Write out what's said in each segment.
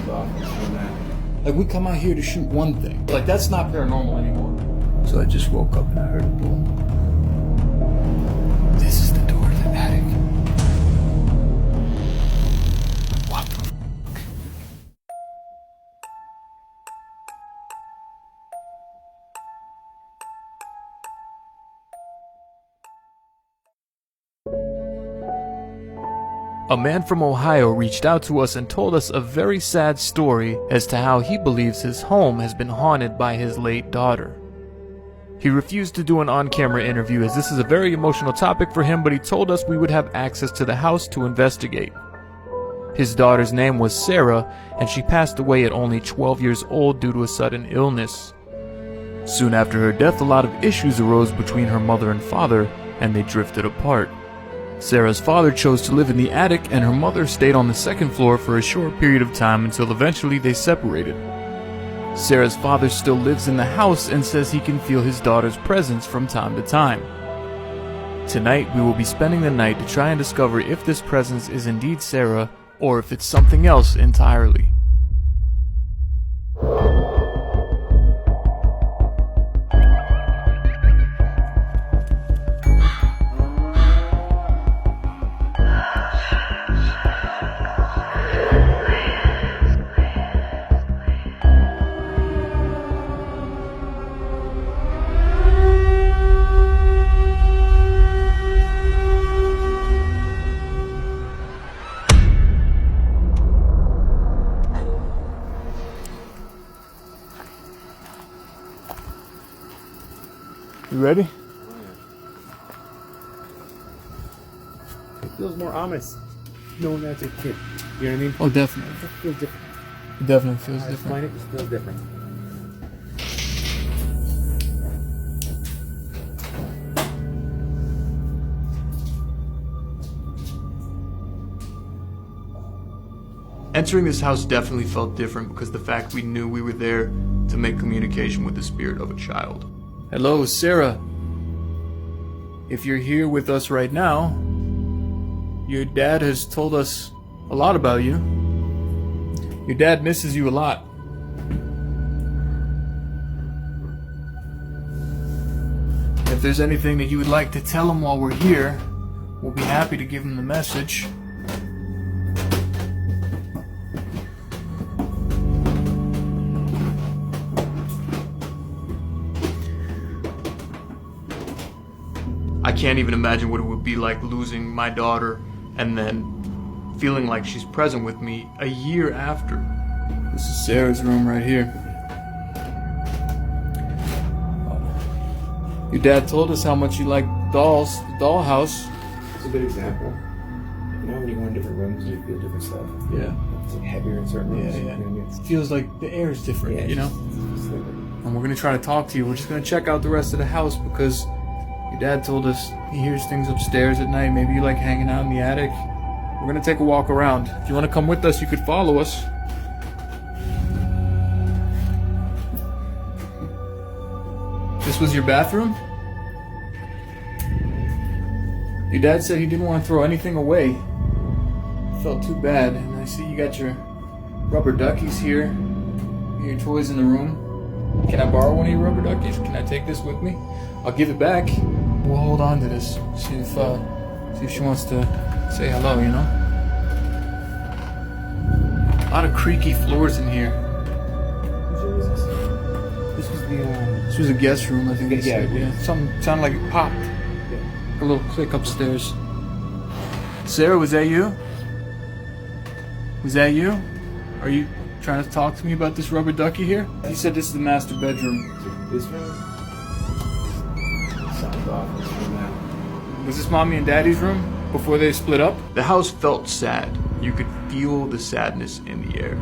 off from that. Like, we come out here to shoot one thing. Like, that's not paranormal anymore. So I just woke up and I heard a boom. This is the door to the attic. What the fuck? A man from Ohio reached out to us and told us a very sad story as to how he believes his home has been haunted by his late daughter. He refused to do an on-camera interview as this is a very emotional topic for him, but he told us we would have access to the house to investigate. His daughter's name was Sarah, and she passed away at only 12 years old due to a sudden illness. Soon after her death, a lot of issues arose between her mother and father, and they drifted apart. Sarah's father chose to live in the attic, and her mother stayed on the second floor for a short period of time until eventually they separated. Sarah's father still lives in the house and says he can feel his daughter's presence from time to time. Tonight, we will be spending the night to try and discover if this presence is indeed Sarah or if it's something else entirely. You ready? It feels more ominous knowing that's a kid. You know what I mean? Oh, definitely. It feels different. It definitely feels I different. explain it, it feels different. Entering this house definitely felt different because the fact we knew we were there to make communication with the spirit of a child. Hello, Sarah. If you're here with us right now, your dad has told us a lot about you. Your dad misses you a lot. If there's anything that you would like to tell him while we're here, we'll be happy to give him the message. I can't even imagine what it would be like losing my daughter and then feeling like she's present with me a year after. This is Sarah's room right here. Your dad told us how much you like dolls, the dollhouse. It's a good example. You know, when you go in different rooms, you feel different stuff. Yeah. It's like heavier in certain rooms. Yeah. You know what I mean? It feels like the air is different, Yeah, you know? it's like- And we're gonna try to talk to you. We're just gonna check out the rest of the house because your dad told us he hears things upstairs at night. Maybe you like hanging out in the attic. We're gonna take a walk around. If you wanna come with us, you could follow us. This was your bathroom? Your dad said he didn't want to throw anything away. Felt too bad. And I see you got your rubber duckies here. Your toys in the room. Can I borrow one of your rubber duckies? Can I take this with me? I'll give it back. We'll hold on to this. See if she wants to say hello, you know? A lot of creaky floors in here. This was the, This was a guest room, I think they Yeah, said. yeah. Yeah. Something sounded like it popped. A little click upstairs. Sarah, was that you? Was that you? Are you trying to talk to me about this rubber ducky here? You said this is the master bedroom. this room. Sounds off from that. Was this mommy and daddy's room before they split up? The house felt sad. You could feel the sadness in the air.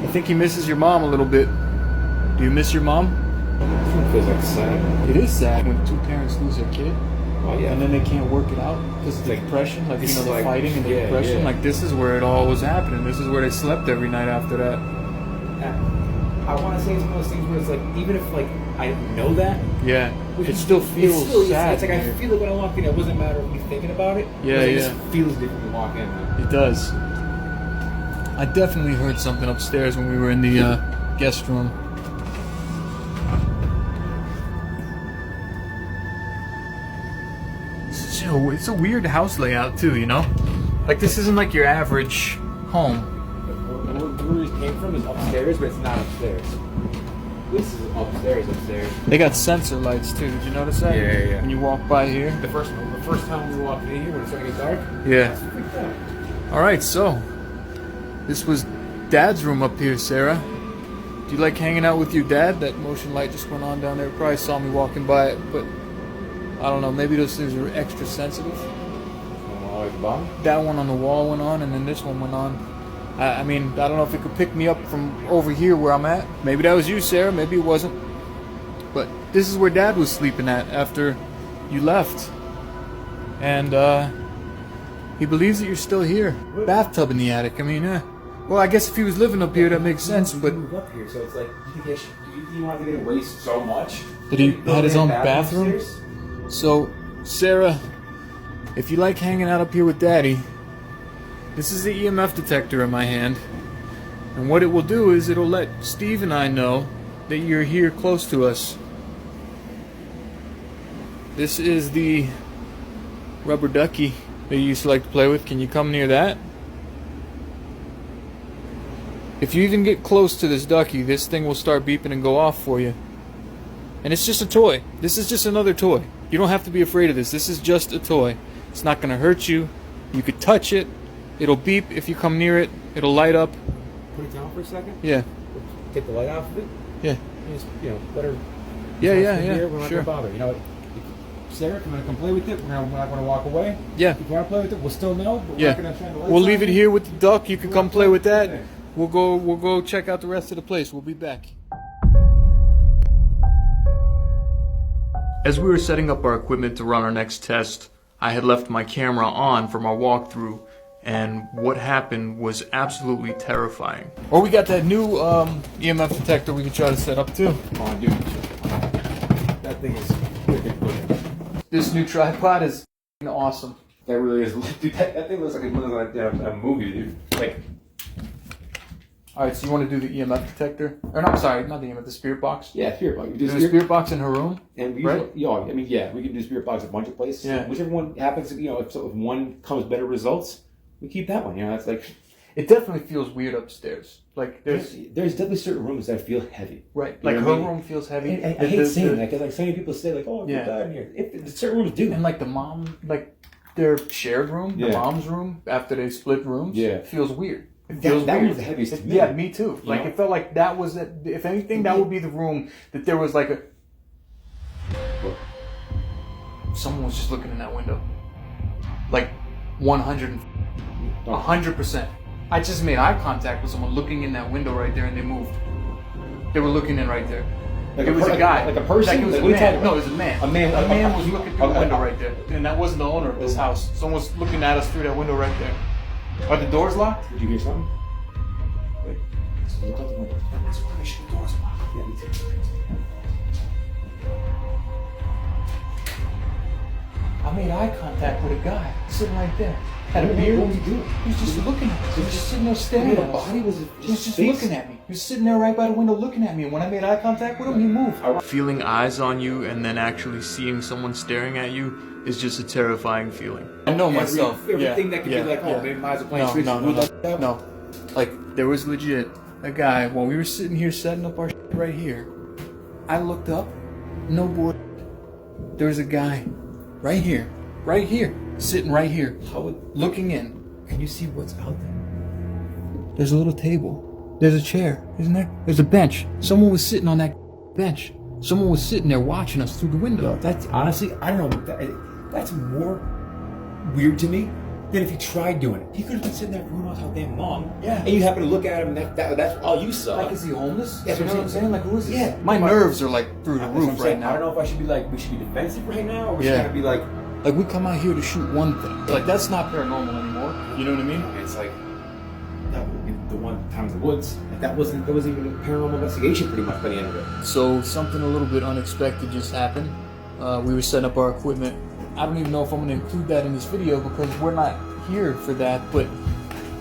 I think he misses your mom a little bit. Do you miss your mom? This one feels like sad. It is sad when two parents lose their kid Oh yeah. and then they can't work it out because of the Like, depression, like, you it's know, the like- fighting and the yeah, depression. yeah. Like, this is where it all was happening. This is where they slept every night after that. I want to say it's one of those things where it's like, even if like I didn't know that, Yeah, which it still feels sad. It's like I here. feel like when I walked in, it wasn't a matter of me thinking about it. Yeah, It yeah. just feels different when you walk in. It does. I definitely heard something upstairs when we were in the guest room. It's a weird house layout too, you know? Like this isn't like your average home. Where we came from is upstairs, but it's not upstairs. This is upstairs. They got sensor lights too. Did you notice that? Yeah. When you walk by here. The first time we walked in here when it started to get dark. Yeah. All right, so this was Dad's room up here, Sarah. Do you like hanging out with your dad? That motion light just went on down there. Probably saw me walking by it, but I don't know. Maybe those things are extra sensitive. That one on the wall went on, and then this one went on. I mean, I don't know if it could pick me up from over here where I'm at. Maybe that was you, Sarah. Maybe it wasn't. But this is where Dad was sleeping at after you left. And he believes that you're still here. Bathtub in the attic. I mean, well, I guess if he was living up here, that makes sense. But moved up here, so it's like you want to get away so much. Did he had his own bathroom? So, Sarah, if you like hanging out up here with Daddy, this is the EMF detector in my hand. And what it will do is it'll let Steve and I know that you're here close to us. This is the rubber ducky that you used to like to play with. Can you come near that? If you even get close to this ducky, this thing will start beeping and go off for you. And it's just a toy. This is just another toy. You don't have to be afraid of this. This is just a toy. It's not going to hurt you. You could touch it. It'll beep if you come near it. It'll light up. Put it down for a second. Yeah. Take the light off of it. Yeah. Just, let her. Yeah. We're not Sure. gonna bother. You know, Sarah, if you want to come play with it, we're not going to walk away. Yeah. If you want to play with it, we'll still know. But we're not going to shine the lights We'll on leave it you. here with the duck. You can come play with that. Yeah. We'll go check out the rest of the place. We'll be back. As we were setting up our equipment to run our next test, I had left my camera on from our walkthrough, and what happened was absolutely terrifying. Or we got that new EMF detector we can try to set up too. Come on, dude. That thing is wicked. This new tripod is awesome. That really is. Dude, that thing looks like a movie, dude. Like. Alright, so you want to do the EMF detector? Or no, sorry, not the EMF, the spirit box? Yeah, spirit box. We Do the spirit box in her room? And we right? usually, we can do spirit box a bunch of places. Yeah. Whichever one happens, if one comes better results, we keep that one. That's like. It definitely feels weird upstairs. Like There's definitely certain rooms that feel heavy. Right. You Like know her what I mean? room feels heavy. And I hate saying that because like so many people say like, oh, Yeah. you're dying here. If certain rooms do. And like the mom, like their shared room, the Yeah. mom's room, after they split rooms, Yeah. feels weird. It feels that weird. was the heaviest to me. Yeah, me too. Like know? it felt like that was it. If anything, that would be the room that there was like a. Someone was just looking in that window. Like 100%. I just made eye contact with someone looking in that window right there, and they moved. They were looking in right there. Like it was a guy. like a person. Like it was Like, a what are you talking man. about? No, it was a man. A man. A man was looking through the window okay. right there, and that wasn't the owner of this house. Someone was looking at us through that window right there. Are the doors locked? Did you hear something? Wait. Look out the window. That's why make sure the doors are locked. Yeah, me too. I made eye contact with a guy sitting right there. Had a beard. What was he doing? He was just looking at us. He was just sitting there staring at us. Body was He was just looking at me. He was sitting there right by the window looking at me. And when I made eye contact with him, he moved. Feeling eyes on you and then actually seeing someone staring at you is just a terrifying feeling. I know myself. Everything that could be like, oh, maybe my eyes are playing tricks. No. Like, there was legit a guy, while we were sitting here setting up our shit right here, I looked up, no boy, there was a guy right here, sitting right here, looking in. Can you see what's out there? There's a little table. There's a chair, isn't there? There's a bench. Someone was sitting on that bench. Someone was sitting there watching us through the window. That's honestly, I don't know. That's more weird to me than if he tried doing it. He could have been sitting there for who knows how damn long. Yeah. And you happen to look at him, and that's all you saw. Like, is he homeless? That's You know what I'm saying? Like, who is this? Yeah. My nerves are like through the That's what I'm roof right saying. now. I don't know if I should be like, we should be defensive right now, or we should Yeah. kind of be like, Like, we come out here to shoot one thing. Like, that's not paranormal anymore. You know what I mean? it's like, that would be the one time in the woods. Like, that wasn't even a paranormal investigation pretty much by the end of it. So, something a little bit unexpected just happened. We were setting up our equipment. I don't even know if I'm going to include that in this video because we're not here for that, but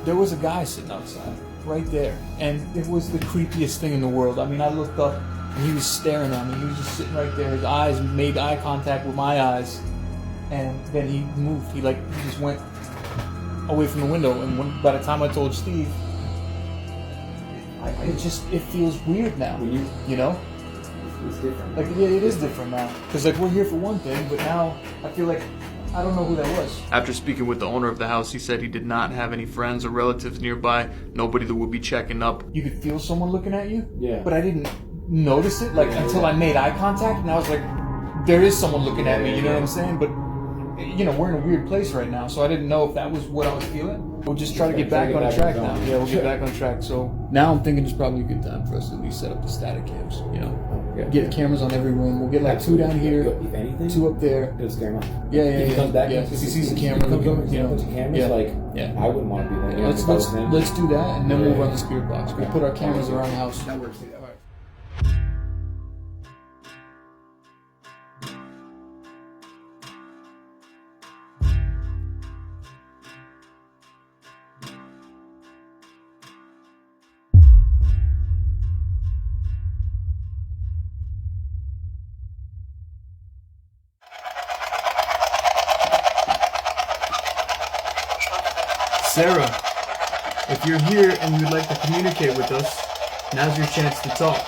there was a guy sitting outside, right there. And it was the creepiest thing in the world. I mean, I looked up and he was staring at me. He was just sitting right there. His eyes made eye contact with my eyes. And then he moved. He just went away from the window. And by the time I told Steve, it feels weird now. You know? It's different. Like, yeah, it is different now. Because, like, we're here for one thing, but now I feel like I don't know who that was. After speaking with the owner of the house, he said he did not have any friends or relatives nearby, nobody that would be checking up. You could feel someone looking at you? Yeah. But I didn't notice it, until I made eye contact, and I was like, there is someone looking at me, you know what I'm saying? But, you know, we're in a weird place right now, so I didn't know if that was what I was feeling. We'll just try to get back on track now. Yeah, we'll get back on track. So now I'm thinking it's probably a good time for us to at least set up the static cams, you know? Get cameras on every room. We'll get like 2 down here, If anything, 2 up there. it'll scare him off. Yeah, If he comes back, yeah. If he sees the camera, comes over, you know, bunch of cameras, yeah. I wouldn't want to be there. Let's do that, and then we'll run the spirit box. We'll put our cameras around the house. That works. All right. Sarah, if you're here and you'd like to communicate with us, now's your chance to talk.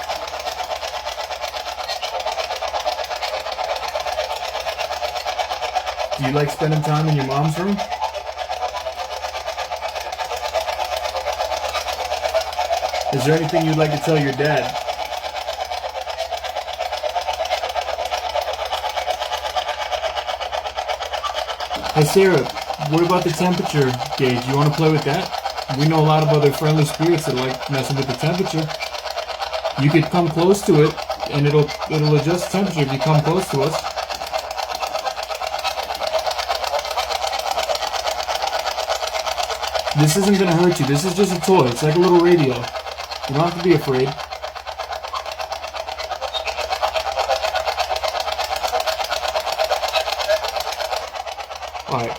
Do you like spending time in your mom's room? Is there anything you'd like to tell your dad? Hey Sarah, what about the temperature gauge? You want to play with that? We know a lot of other friendly spirits that like messing with the temperature. You could come close to it, and it'll adjust the temperature if you come close to us. This isn't gonna hurt you. This is just a toy. It's like a little radio. You don't have to be afraid. Alright.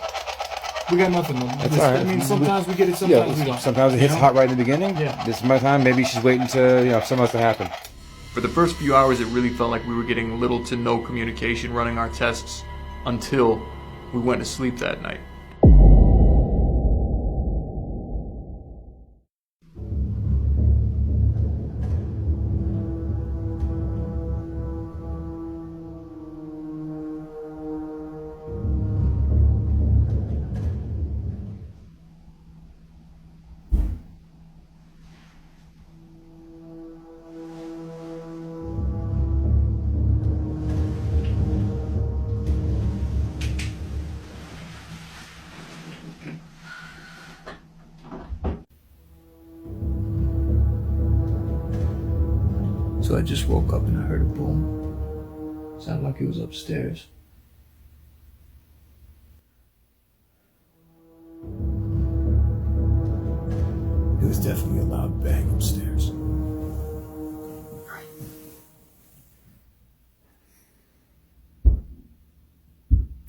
We got nothing. That's all right. I mean, sometimes we get it, sometimes we don't. Sometimes it hits hot right in the beginning. Yeah. This is my time. Maybe she's waiting to, something else to happen. For the first few hours, it really felt like we were getting little to no communication running our tests until we went to sleep that night. So I just woke up and I heard a boom. Sounded like it was upstairs. It was definitely a loud bang upstairs.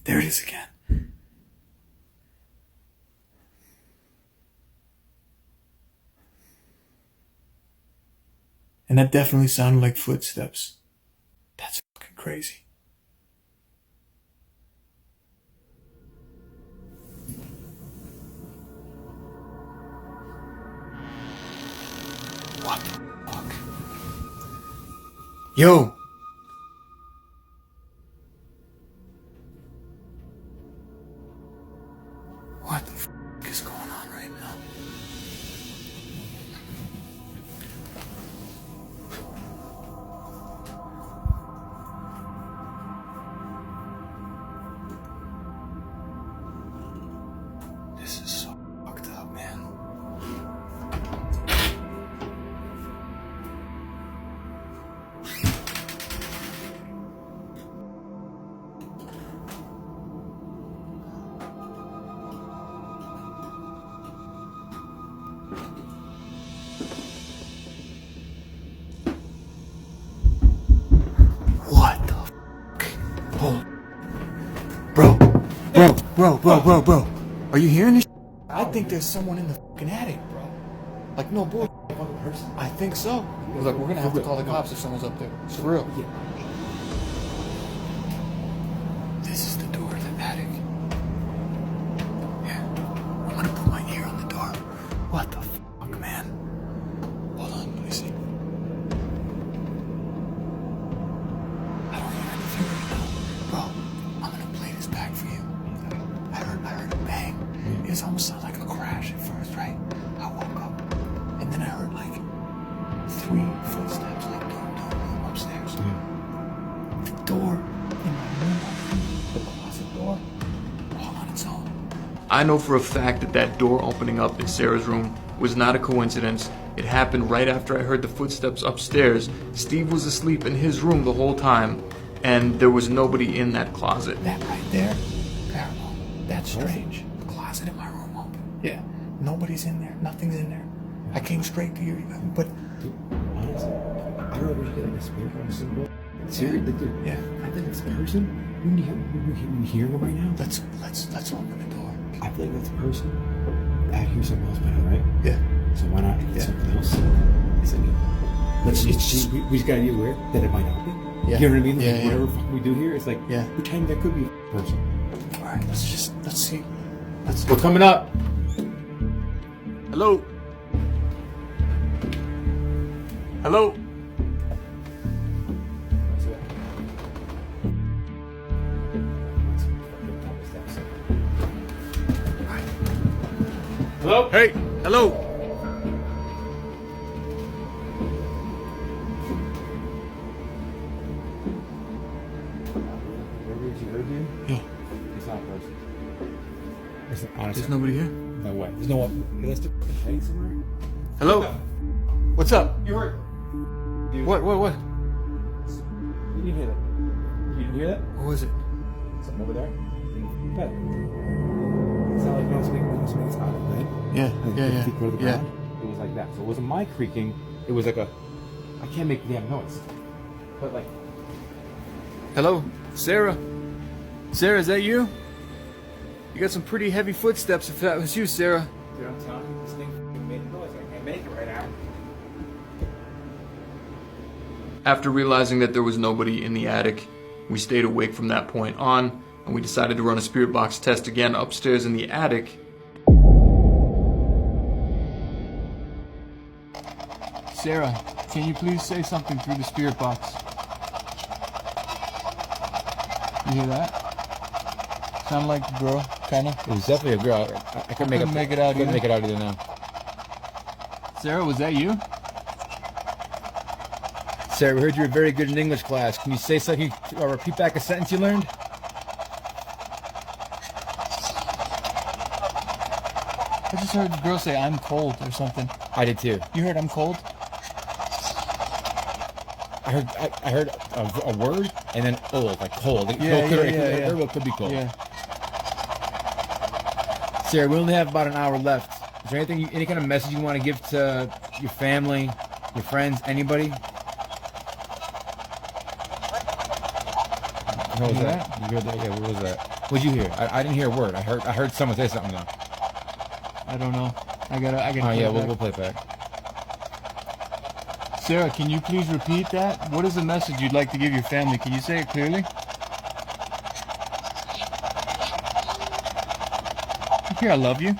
There it is again. And that definitely sounded like footsteps. That's fucking crazy. What the fuck? Yo! What the fuck is going on right now? This is so fucked up, man. What the fuck? Oh. Bro. Are you hearing this? I think there's someone in the fucking attic, bro. Like, no bull. Fucking person. I think so. Look, we're gonna have to call the cops if someone's up there. It's for real. Yeah. This is the door to the attic. Yeah. I'm gonna put my ear on the door. What the fuck, man? Hold on, let me see. I don't hear anything right now. Bro, I'm gonna play this back for you. I heard a bang. It was almost sounded like a crash at first, right? I woke up. And then I heard like 3 footsteps, like doom, upstairs. The door in my room, the closet door, all on its own. I know for a fact that that door opening up in Sarah's room was not a coincidence. It happened right after I heard the footsteps upstairs. Steve was asleep in his room the whole time, and there was nobody in that closet. That right there, paranormal. That's strange. The closet in my room open. Yeah, nobody's in there. Nothing's in there. I came straight to you, but Honestly, I don't know if we should get like a spirit person, bro. Seriously, dude. yeah. I think this person. We hear him right now. Let's open the door. I feel like that's a person. I hear something else by now, right? Yeah. So why not get something else? It's like, we just gotta be aware that it might not be. Yeah. You know what I mean? Yeah, Like, yeah. whatever fuck we do here, it's like, Yeah. pretend that could be a person. All right, let's see. We're coming up. Hello. Hello. Hello? Hey. Hello. Whatever you heard, dude, Yeah. it's not a person. It's not, honestly. There's nobody here. No way. There's no one. Let's do a somewhere. Hello. What's up? You heard? What? You didn't hear that. You didn't hear that? What was it? Something over there? Bed. It's not like no something it's out of bed. Yeah. Like, Yeah. the Yeah. feet go to the Yeah. ground. It was like that. So it wasn't my creaking. It was like a. I can't make the damn noise. But like. Hello, Sarah. Sarah, is that you? You got some pretty heavy footsteps. If that was you, Sarah. Dude, I'm telling you, this thing made a noise. I can't make it right now. After realizing that there was nobody in the attic, we stayed awake from that point on, and we decided to run a spirit box test again upstairs in the attic. Sarah, can you please say something through the spirit box? You hear that? Sound like a girl, kinda. It was definitely a girl. I couldn't couldn't make it out Couldn't either. make it out either now. Sarah, was that you? Sarah, we heard you were very good in English class. Can you say something or repeat back a sentence you learned? I just heard the girl say, "I'm cold" or something. I did too. You heard "I'm cold"? I heard a word and then old, like cold. It Yeah, could, yeah, it could, yeah, it yeah. very well could be cold. Yeah. Sarah, we only have about an hour left. Is there anything, any kind of message you want to give to your family, your friends, anybody? What was that? You heard that? Yeah, what was that? What'd you hear? I didn't hear a word. I heard someone say something though. I don't know. I gotta. Oh play yeah, it we'll back. play it back. Sarah, can you please repeat that? What is the message you'd like to give your family? Can you say it clearly? Here, I love you.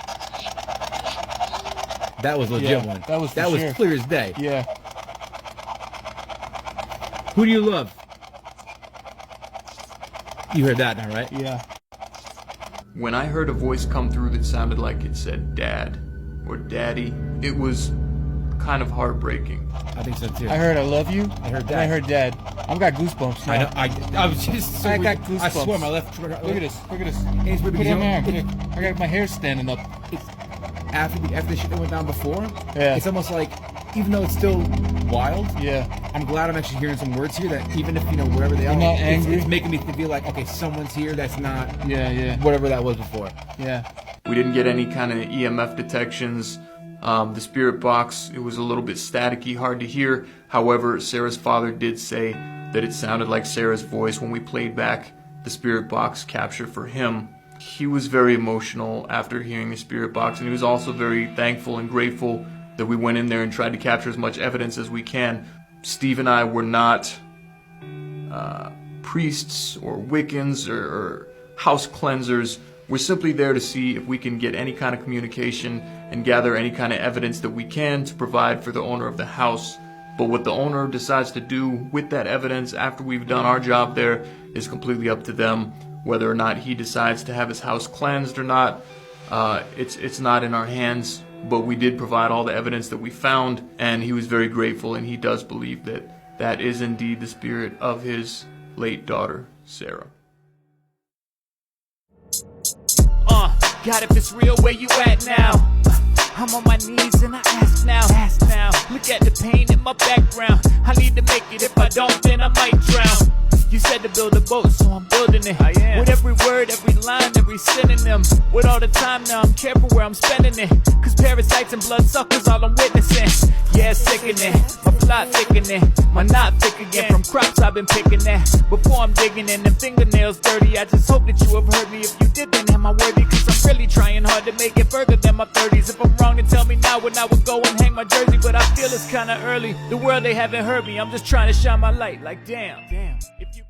That was a legit Yeah, one. that was for that was sure. clear as day. Yeah. Who do you love? You heard that now, right? Yeah. When I heard a voice come through that sounded like it said "Dad" or "Daddy," it was kind of heartbreaking. I think so too. I heard "I love you." I heard and that. I heard "Dad." I've got goosebumps now. I know. I was just. So I got I goosebumps. swear, my left. Look at this. Look at this. It's weird Put because it in my you hand. know, Here. I got my hair standing up. after the shit that went down before, Yeah. it's almost like, even though it's still wild, Yeah. I'm glad I'm actually hearing some words here that even if, you know, wherever they are, not it's, angry? it's making me feel like, okay, someone's here that's not Yeah. Yeah. whatever that was before. Yeah. We didn't get any kind of EMF detections. The spirit box, it was a little bit staticky, hard to hear. However, Sarah's father did say that it sounded like Sarah's voice when we played back the spirit box capture for him. He was very emotional after hearing the spirit box, and he was also very thankful and grateful that we went in there and tried to capture as much evidence as we can. Steve and I were not priests or Wiccans or house cleansers. We're simply there to see if we can get any kind of communication and gather any kind of evidence that we can to provide for the owner of the house. But what the owner decides to do with that evidence after we've done our job there is completely up to them. Whether or not he decides to have his house cleansed or not, it's not in our hands. But we did provide all the evidence that we found, and he was very grateful, and he does believe that that is indeed the spirit of his late daughter, Sarah. God, if it's real, where you at now? I'm on my knees and I ask now. Look at the pain in my background. I need to make it. If I don't, then I might drown. You said to build a boat, so I'm building it. I am. With every word, every line, every synonym. With all the time now, I'm careful where I'm spending it. Cause parasites and bloodsuckers, all I'm witnessing. Yeah, it's sickening. My plot thickening. My knot thick again from crops I've been picking at. Before I'm digging in, them fingernails dirty. I just hope that you have heard me. If you did, then am I worthy? Cause I'm really trying hard to make it further than my 30s. If I'm wrong, then tell me now when I would go and hang my jersey. But I feel it's kinda early. The world, they haven't heard me. I'm just trying to shine my light. Like damn. If you